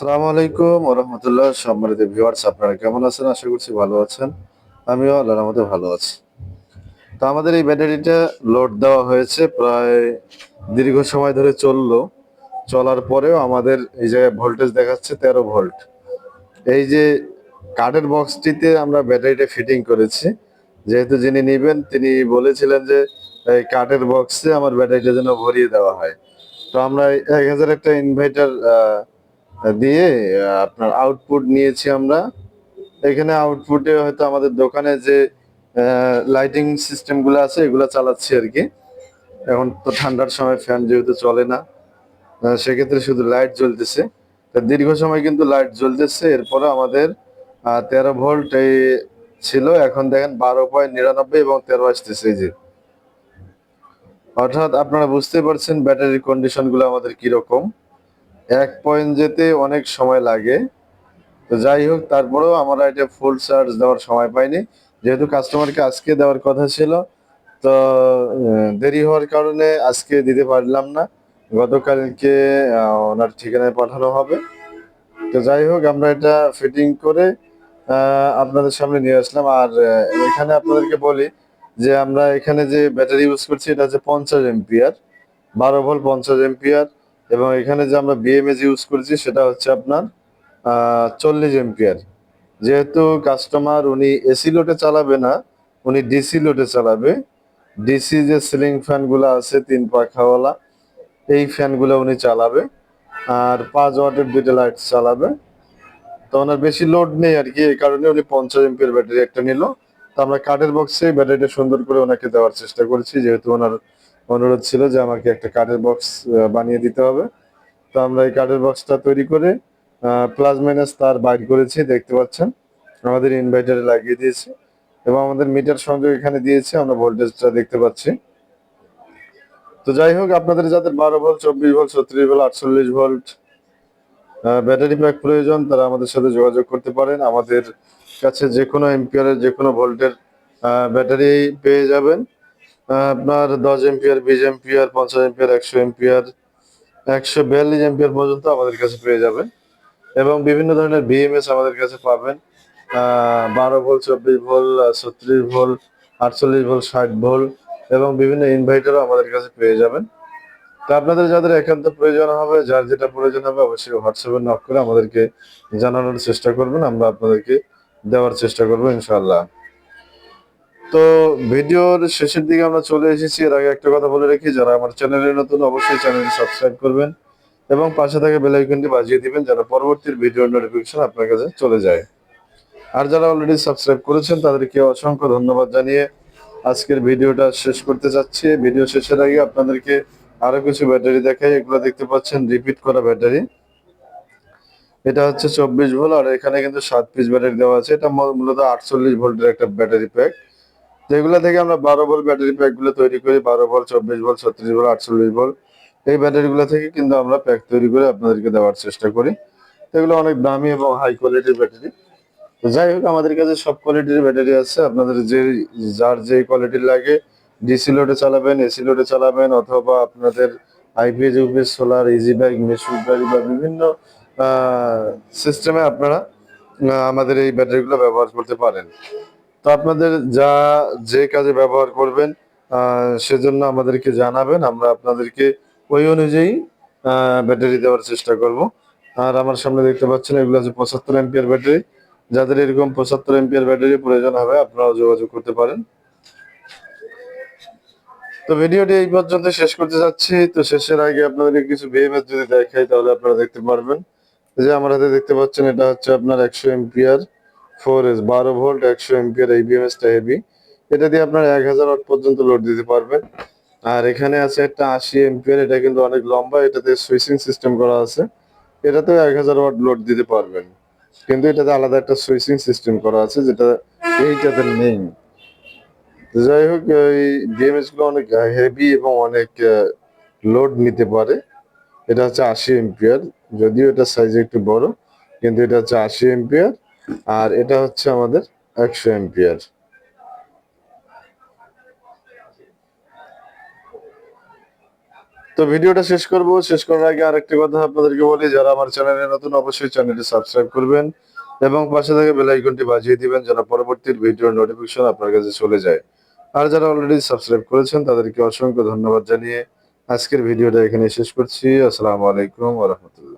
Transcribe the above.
আসসালামু আলাইকুম ওয়া রাহমাতুল্লাহ। সম্মানিত ভিউয়ার্স, আপনারা কেমন আছেন? আশা করছি ভালো আছেন। আমিও আল্লাহর রহমতে ভালো আছি। তো আমাদের এই ব্যাটারিটা লোড দেওয়া হয়েছে, প্রায় দীর্ঘ সময় ধরে চললো। চলার পরেও আমাদের এই জায়গায় ভোল্টেজ দেখাচ্ছে 13 ভোল্ট। এই যে কার্ডের বক্সটিতে আমরা ব্যাটারিটা ফিটিং করেছি। যেহেতু যিনি নিবেন তিনি বলেছিলেন যে এই কার্ডের বক্সে আমার ব্যাটারিটা যেন ভরিয়ে দেওয়া হয়। তো আমরা 1000 একটা ইনভার্টার দিয়ে আপনার আউটপুট নিয়েছি আমরা। এখানে আউটপুটে হয়তো আমাদের দোকানে যে লাইটিং সিস্টেম গুলো আছে এগুলা চালাচ্ছি আর কি। এখন তো ঠান্ডার সময় ফ্যান যেহেতু চলে না, সেক্ষেত্রে শুধু লাইট জ্বলতেছে। তা দীর্ঘ সময় কিন্তু লাইট জ্বলতেছে। এরপরে আমাদের 13 ভোল্ট এই ছিল, এখন দেখেন 12.99 এবং 13 আসতেছে। এই যে অর্থাৎ আপনারা বুঝতে পারছেন ব্যাটারির কন্ডিশন গুলো আমাদের কিরকম। 1 পয়েন্ট যেতে অনেক সময় লাগে। তো যাই হোক, তারপরেও আমরা এটা ফুল চার্জ দেওয়ার সময় পাইনি, যেহেতু কাস্টমারকে আজকে দেওয়ার কথা ছিল। তো দেরি হওয়ার কারণে আজকে দিতে পারলাম না। গতকালকে ওনার ঠিকানায় পাঠানো হবে। তো যাই হোক, আমরা এটা ফিটিং করে আপনাদের সামনে নিয়ে আসলাম। আর এখানে আপনাদেরকে বলি যে আমরা এখানে যে ব্যাটারি ইউজ করছি এটা হচ্ছে 50 এম্পিয়ার, 12 ভোল্ট 50 এম্পিয়ার। এবং এখানে যে আমরা বিএমএস ইউজ করছি সেটা হচ্ছে আপনার 40 এম্পিয়ার। যেহেতু কাস্টমার উনি এসি লোডে চালাবে না, উনি ডিসি লোডে চালাবে। ডিসি যে সিলিং ফ্যান গুলো আছে 3 পাখাওয়ালা, এই ফ্যান গুলো উনি চালাবে। আর 5 ওয়াটের দুইটা লাইট চালাবে। তো ওনার বেশি লোড নেই আর কি, এই কারণে উনি 50 এম্পিয়ার ব্যাটারি একটা নিল। তো আমরা কাঠের বক্সে ব্যাটারিটা সুন্দর করে ওনাকে দেওয়ার চেষ্টা করেছি, যেহেতু ওনার অনুরোধ ছিল যে আমাকে একটা কাঠের বক্স বানিয়ে দিতে হবে। তো আমরা এই কাঠের বক্সটা তৈরি করে প্লাস মাইনাস তার বাইর করেছি, দেখতে পাচ্ছেন। আমাদের ইনভার্টারে লাগিয়ে দিয়েছি এবং আমাদের মিটার সংযোগ এখানে দিয়েছি, আমরা ভোল্টেজটা দেখতে পাচ্ছি। তো যাই হোক, আপনাদের যাদের 12 volt 24 volt 36 volt 48 volt battery pack প্রয়োজন, তারা আমাদের সাথে যোগাযোগ করতে পারেন। আমাদের কাছে যে কোনো এম্পিয়ারের যে কোনো ভোল্টের ব্যাটারি পেয়ে যাবেন। আপনার 10 ampere 20 ampere 50 ampere 100 ampere 142 ampere পর্যন্ত আমাদের কাছে পেয়ে যাবেন। এবং বিভিন্ন ধরনের বিএমএস আমাদের কাছে পাবেন। 12 volt 24 volt 36 volt 48 volt 60 volt এবং বিভিন্ন ইনভার্টারও আমাদের কাছে পেয়ে যাবেন। তো আপনাদের যাদের একান্ত প্রয়োজন হবে, যার যেটা প্রয়োজন হবে, অবশ্যই হোয়াটসঅ্যাপে নক করে আমাদেরকে জানানোর চেষ্টা করবেন। আমরা আপনাদেরকে দেওয়ার চেষ্টা করবো ইনশাআল্লাহ। তো ভিডিওর শেষের দিকে আমরা চলে এসেছি। এর আগে একটা কথা বলে রাখি, যারা আমার চ্যানেলে নতুন অবশ্যই চ্যানেলটি সাবস্ক্রাইব করবেন এবং পাশে থাকা বেল আইকনটি বাজিয়ে দিবেন, যেন পরবর্তী ভিডিওর নোটিফিকেশন আপনার কাছে চলে যায়। আর যারা অলরেডি সাবস্ক্রাইব করেছেন তাদেরকে অসংখ্য ধন্যবাদ জানিয়ে আজকের ভিডিওটা শেষ করতে চাচ্ছি। ভিডিও শেষের আগে আপনাদেরকে আরো কিছু ব্যাটারি দেখাই। এগুলো দেখতে পাচ্ছেন রিপিট করা ব্যাটারি। এটা হচ্ছে 24 ভোল্ট, আর এখানে কিন্তু 7 পিস ব্যাটারি দেওয়া আছে। এটা মূলত 48 ভোল্টের একটা ব্যাটারি প্যাক। যেগুলো থেকে আমরা 12 ভোল্ট ব্যাটারি প্যাক গুলো তৈরি করি। 12 ভোল্ট 24 ভোল্ট 36 ভোল্ট 48 ভোল্ট এই ব্যাটারি গুলো থেকে কিন্তু আমরা প্যাক তৈরি করে আপনাদেরকে দেওয়ার চেষ্টা করি। এগুলো অনেক দামি এবং হাই কোয়ালিটির ব্যাটারি। তো যাই হোক, আমাদের কাছে সব কোয়ালিটির ব্যাটারি আছে। আপনাদের যার যে কোয়ালিটির লাগে, ডিসি লোডে চালাবেন, এসি লোডে চালাবেন, অথবা আপনাদের IPS UPS solar easy bike মেশুর গাড়ি বা বিভিন্ন সিস্টেমে আপনারা আমাদের এই ব্যাটারিগুলো ব্যবহার করতে পারেন। তো আপনাদের যে কাজে ব্যবহার করবেন সেজন্য আমাদেরকে জানাবেন, আমরা আপনাদেরকে ওই অনুযায়ী ব্যাটারি দেওয়ার চেষ্টা করব। আর আমার সামনে দেখতে পাচ্ছেন এগুলো হচ্ছে 75 এম্পিয়ার ব্যাটারি। যাদের এরকম 75 এম্পিয়ার ব্যাটারি প্রয়োজন হবে আপনারাও যোগাযোগ করতে পারেন। তো ভিডিওটি এই পর্যন্ত শেষ করতে যাচ্ছি। তো শেষের আগে আপনাদের কিছু বিএমএস যদি দেখাই তাহলে আপনারা দেখতে পারবেন। এই যে আমার হাতে দেখতে পাচ্ছেন, এটা হচ্ছে আপনার 100 এম্পিয়ার 4S 12 ভোল্ট 100 এম্পিয়ার। এই বিএমএসটা হেভি। এটা দিয়ে আপনার 1000 ওয়াট পর্যন্ত লোড দিতে পারবেন। আর এখানে আছে একটা 80 এম্পিয়ার, এটা কিন্তু অনেক লম্বা, এটাতে সুইচিং সিস্টেম করা আছে। এটাতেও 1000 ওয়াট লোড দিতে পারবেন, কিন্তু এটাতে আলাদা একটা সুইচিং সিস্টেম করা আছে, যেটা এইটাতে নেই। যাই হোক, এই বিএমএস গুলো অনেক হেভি এবং অনেক লোড নিতে পারে। এটা হচ্ছে 80 এম্পিয়ার, যদিও এটা সাইজে একটু বড়, কিন্তু এটা হচ্ছে 80 এম্পিয়ার। আর এটা হচ্ছে আমাদের 100 এম্পিয়ার। তো তো ভিডিওটা শেষ করব, শেষ করার আগে আরেকটা কথা আপনাদেরকে বলি, যারা আমার চ্যানেলে নতুন অবশ্যই চ্যানেলটি সাবস্ক্রাইব করবেন এবং পাশে থাকা বেল আইকনটি বাজিয়ে দিবেন যেন পরবর্তী ভিডিওর নোটিফিকেশন আপনার কাছে চলে যায়। আর যারা অলরেডি সাবস্ক্রাইব করেছেন তাদেরকে অসংখ্য ধন্যবাদ জানিয়ে আজকের ভিডিওটা এখানে শেষ করছি। আসসালামু আলাইকুম ওয়া রাহমাতুল্লাহ।